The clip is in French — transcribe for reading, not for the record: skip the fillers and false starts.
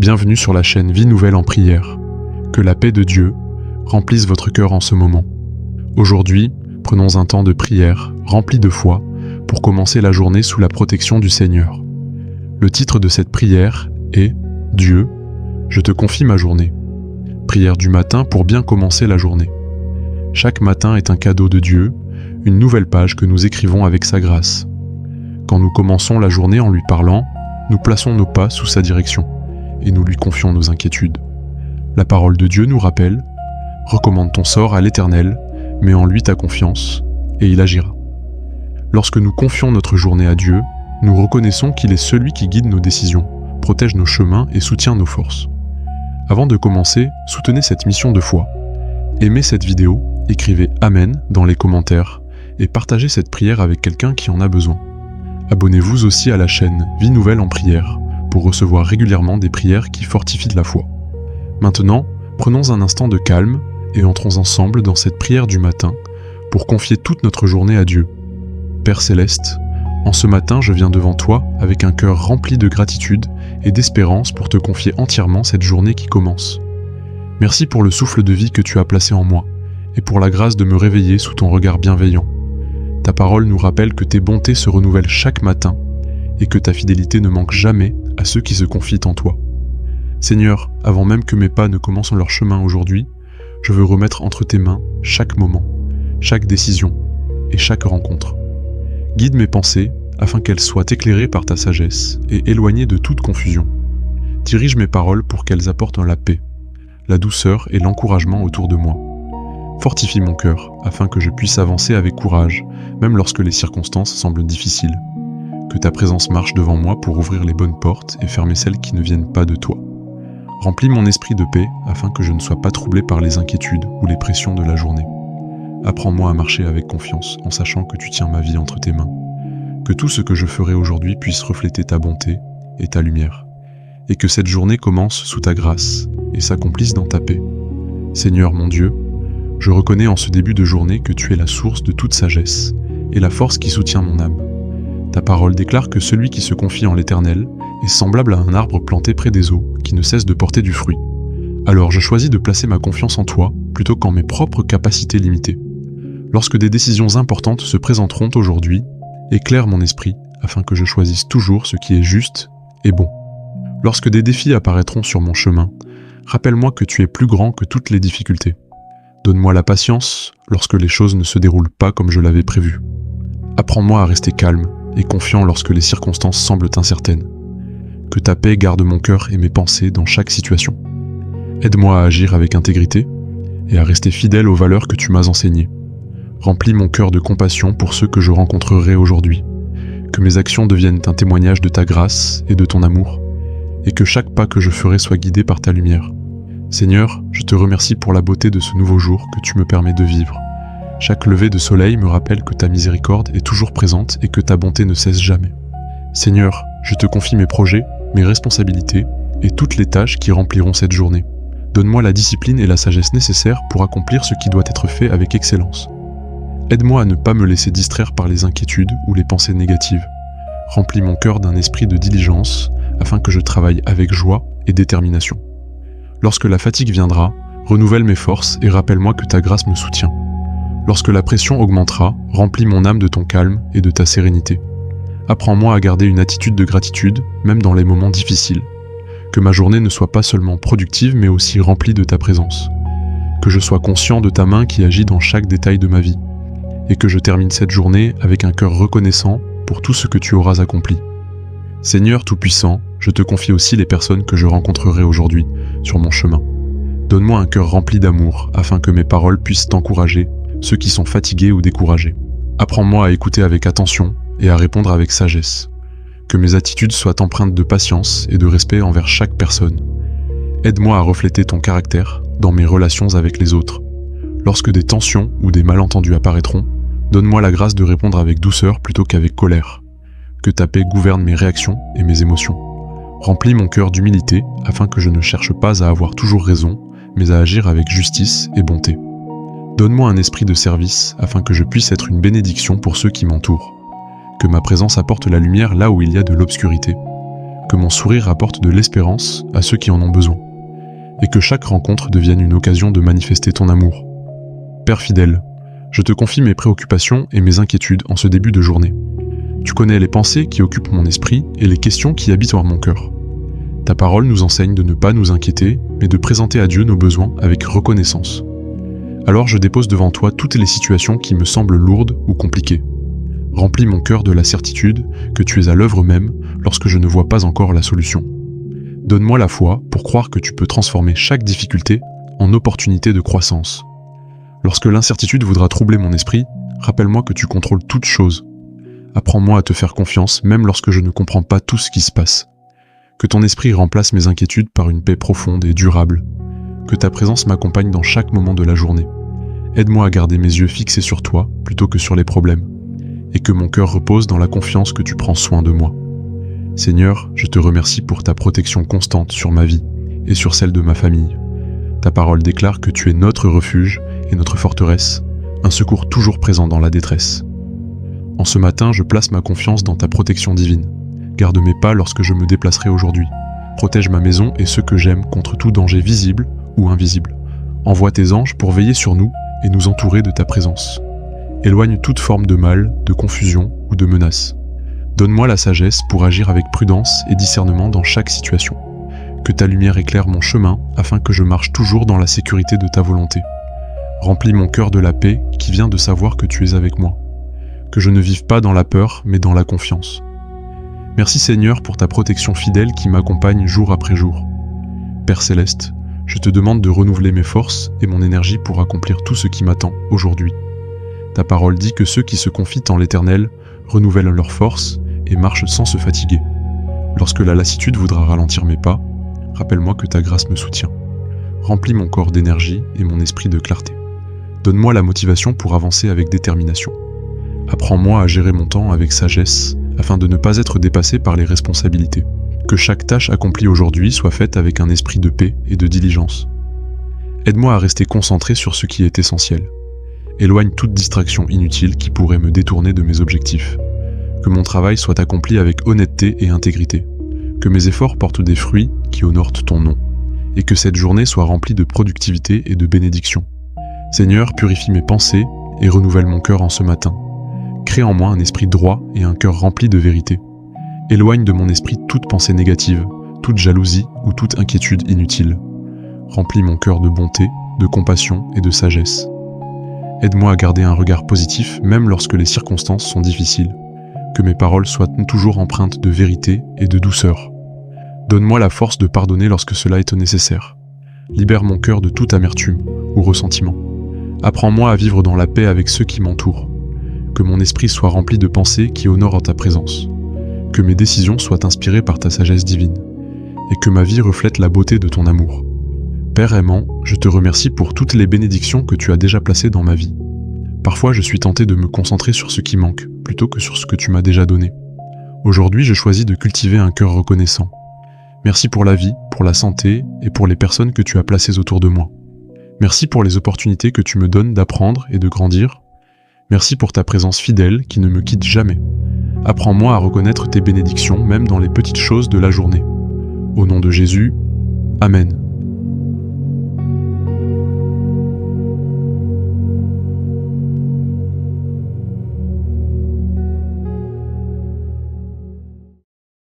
Bienvenue sur la chaîne Vie Nouvelle en prière. Que la paix de Dieu remplisse votre cœur en ce moment. Aujourd'hui, prenons un temps de prière rempli de foi pour commencer la journée sous la protection du Seigneur. Le titre de cette prière est « Dieu, je te confie ma journée ». Prière du matin pour bien commencer la journée. Chaque matin est un cadeau de Dieu, une nouvelle page que nous écrivons avec sa grâce. Quand nous commençons la journée en lui parlant, nous plaçons nos pas sous sa direction et nous lui confions nos inquiétudes. La parole de Dieu nous rappelle « Recommande ton sort à l'Éternel, mets en lui ta confiance, et il agira ». Lorsque nous confions notre journée à Dieu, nous reconnaissons qu'il est celui qui guide nos décisions, protège nos chemins et soutient nos forces. Avant de commencer, soutenez cette mission de foi. Aimez cette vidéo, écrivez « Amen » dans les commentaires et partagez cette prière avec quelqu'un qui en a besoin. Abonnez-vous aussi à la chaîne Vie Nouvelle en prière pour recevoir régulièrement des prières qui fortifient la foi. Maintenant, prenons un instant de calme et entrons ensemble dans cette prière du matin pour confier toute notre journée à Dieu. Père Céleste, en ce matin je viens devant toi avec un cœur rempli de gratitude et d'espérance pour te confier entièrement cette journée qui commence. Merci pour le souffle de vie que tu as placé en moi et pour la grâce de me réveiller sous ton regard bienveillant. Ta parole nous rappelle que tes bontés se renouvellent chaque matin et que ta fidélité ne manque jamais à ceux qui se confient en toi. Seigneur, avant même que mes pas ne commencent leur chemin aujourd'hui, je veux remettre entre tes mains chaque moment, chaque décision et chaque rencontre. Guide mes pensées afin qu'elles soient éclairées par ta sagesse et éloignées de toute confusion. Dirige mes paroles pour qu'elles apportent la paix, la douceur et l'encouragement autour de moi. Fortifie mon cœur afin que je puisse avancer avec courage, même lorsque les circonstances semblent difficiles. Que ta présence marche devant moi pour ouvrir les bonnes portes et fermer celles qui ne viennent pas de toi. Remplis mon esprit de paix afin que je ne sois pas troublé par les inquiétudes ou les pressions de la journée. Apprends-moi à marcher avec confiance en sachant que tu tiens ma vie entre tes mains. Que tout ce que je ferai aujourd'hui puisse refléter ta bonté et ta lumière. Et que cette journée commence sous ta grâce et s'accomplisse dans ta paix. Seigneur mon Dieu, je reconnais en ce début de journée que tu es la source de toute sagesse et la force qui soutient mon âme. Ta parole déclare que celui qui se confie en l'Éternel est semblable à un arbre planté près des eaux qui ne cesse de porter du fruit. Alors je choisis de placer ma confiance en toi plutôt qu'en mes propres capacités limitées. Lorsque des décisions importantes se présenteront aujourd'hui, éclaire mon esprit afin que je choisisse toujours ce qui est juste et bon. Lorsque des défis apparaîtront sur mon chemin, rappelle-moi que tu es plus grand que toutes les difficultés. Donne-moi la patience lorsque les choses ne se déroulent pas comme je l'avais prévu. Apprends-moi à rester calme et confiant lorsque les circonstances semblent incertaines. Que ta paix garde mon cœur et mes pensées dans chaque situation. Aide-moi à agir avec intégrité et à rester fidèle aux valeurs que tu m'as enseignées. Remplis mon cœur de compassion pour ceux que je rencontrerai aujourd'hui. Que mes actions deviennent un témoignage de ta grâce et de ton amour, et que chaque pas que je ferai soit guidé par ta lumière. Seigneur, je te remercie pour la beauté de ce nouveau jour que tu me permets de vivre. Chaque lever de soleil me rappelle que ta miséricorde est toujours présente et que ta bonté ne cesse jamais. Seigneur, je te confie mes projets, mes responsabilités et toutes les tâches qui rempliront cette journée. Donne-moi la discipline et la sagesse nécessaires pour accomplir ce qui doit être fait avec excellence. Aide-moi à ne pas me laisser distraire par les inquiétudes ou les pensées négatives. Remplis mon cœur d'un esprit de diligence afin que je travaille avec joie et détermination. Lorsque la fatigue viendra, renouvelle mes forces et rappelle-moi que ta grâce me soutient. Lorsque la pression augmentera, remplis mon âme de ton calme et de ta sérénité. Apprends-moi à garder une attitude de gratitude, même dans les moments difficiles. Que ma journée ne soit pas seulement productive, mais aussi remplie de ta présence. Que je sois conscient de ta main qui agit dans chaque détail de ma vie. Et que je termine cette journée avec un cœur reconnaissant pour tout ce que tu auras accompli. Seigneur Tout-Puissant, je te confie aussi les personnes que je rencontrerai aujourd'hui sur mon chemin. Donne-moi un cœur rempli d'amour afin que mes paroles puissent t'encourager, ceux qui sont fatigués ou découragés. Apprends-moi à écouter avec attention et à répondre avec sagesse. Que mes attitudes soient empreintes de patience et de respect envers chaque personne. Aide-moi à refléter ton caractère dans mes relations avec les autres. Lorsque des tensions ou des malentendus apparaîtront, donne-moi la grâce de répondre avec douceur plutôt qu'avec colère. Que ta paix gouverne mes réactions et mes émotions. Remplis mon cœur d'humilité afin que je ne cherche pas à avoir toujours raison, mais à agir avec justice et bonté. Donne-moi un esprit de service afin que je puisse être une bénédiction pour ceux qui m'entourent. Que ma présence apporte la lumière là où il y a de l'obscurité. que mon sourire apporte de l'espérance à ceux qui en ont besoin, et que chaque rencontre devienne une occasion de manifester ton amour. Père fidèle, je te confie mes préoccupations et mes inquiétudes en ce début de journée. Tu connais les pensées qui occupent mon esprit et les questions qui habitent mon cœur. Ta parole nous enseigne de ne pas nous inquiéter, mais de présenter à Dieu nos besoins avec reconnaissance. Alors je dépose devant toi toutes les situations qui me semblent lourdes ou compliquées. Remplis mon cœur de la certitude que tu es à l'œuvre même lorsque je ne vois pas encore la solution. Donne-moi la foi pour croire que tu peux transformer chaque difficulté en opportunité de croissance. Lorsque l'incertitude voudra troubler mon esprit, rappelle-moi que tu contrôles toutes choses. Apprends-moi à te faire confiance même lorsque je ne comprends pas tout ce qui se passe. Que ton esprit remplace mes inquiétudes par une paix profonde et durable. Que ta présence m'accompagne dans chaque moment de la journée. Aide-moi à garder mes yeux fixés sur toi plutôt que sur les problèmes. Et que mon cœur repose dans la confiance que tu prends soin de moi. Seigneur, je te remercie pour ta protection constante sur ma vie et sur celle de ma famille. Ta parole déclare que tu es notre refuge et notre forteresse, un secours toujours présent dans la détresse. En ce matin, je place ma confiance dans ta protection divine. Garde mes pas lorsque je me déplacerai aujourd'hui. Protège ma maison et ceux que j'aime contre tout danger visible ou invisible. Envoie tes anges pour veiller sur nous et nous entourer de ta présence. Éloigne toute forme de mal, de confusion ou de menace. Donne-moi la sagesse pour agir avec prudence et discernement dans chaque situation. Que ta lumière éclaire mon chemin afin que je marche toujours dans la sécurité de ta volonté. Remplis mon cœur de la paix qui vient de savoir que tu es avec moi. Que je ne vive pas dans la peur mais dans la confiance. Merci Seigneur pour ta protection fidèle qui m'accompagne jour après jour. Père Céleste, je te demande de renouveler mes forces et mon énergie pour accomplir tout ce qui m'attend aujourd'hui. Ta parole dit que ceux qui se confient en l'Éternel renouvellent leurs forces et marchent sans se fatiguer. Lorsque la lassitude voudra ralentir mes pas, rappelle-moi que ta grâce me soutient. Remplis mon corps d'énergie et mon esprit de clarté. Donne-moi la motivation pour avancer avec détermination. Apprends-moi à gérer mon temps avec sagesse afin de ne pas être dépassé par les responsabilités. Que chaque tâche accomplie aujourd'hui soit faite avec un esprit de paix et de diligence. Aide-moi à rester concentré sur ce qui est essentiel. Éloigne toute distraction inutile qui pourrait me détourner de mes objectifs. Que mon travail soit accompli avec honnêteté et intégrité. Que mes efforts portent des fruits qui honorent ton nom. Et que cette journée soit remplie de productivité et de bénédiction. Seigneur, purifie mes pensées et renouvelle mon cœur en ce matin. Crée en moi un esprit droit et un cœur rempli de vérité. Éloigne de mon esprit toute pensée négative, toute jalousie ou toute inquiétude inutile. Remplis mon cœur de bonté, de compassion et de sagesse. Aide-moi à garder un regard positif même lorsque les circonstances sont difficiles. Que mes paroles soient toujours empreintes de vérité et de douceur. Donne-moi la force de pardonner lorsque cela est nécessaire. Libère mon cœur de toute amertume ou ressentiment. Apprends-moi à vivre dans la paix avec ceux qui m'entourent. Que mon esprit soit rempli de pensées qui honorent ta présence. Que mes décisions soient inspirées par ta sagesse divine. Et que ma vie reflète la beauté de ton amour. Père aimant, je te remercie pour toutes les bénédictions que tu as déjà placées dans ma vie. Parfois, je suis tenté de me concentrer sur ce qui manque, plutôt que sur ce que tu m'as déjà donné. Aujourd'hui, je choisis de cultiver un cœur reconnaissant. Merci pour la vie, pour la santé et pour les personnes que tu as placées autour de moi. Merci pour les opportunités que tu me donnes d'apprendre et de grandir. Merci pour ta présence fidèle qui ne me quitte jamais. Apprends-moi à reconnaître tes bénédictions, même dans les petites choses de la journée. Au nom de Jésus, Amen.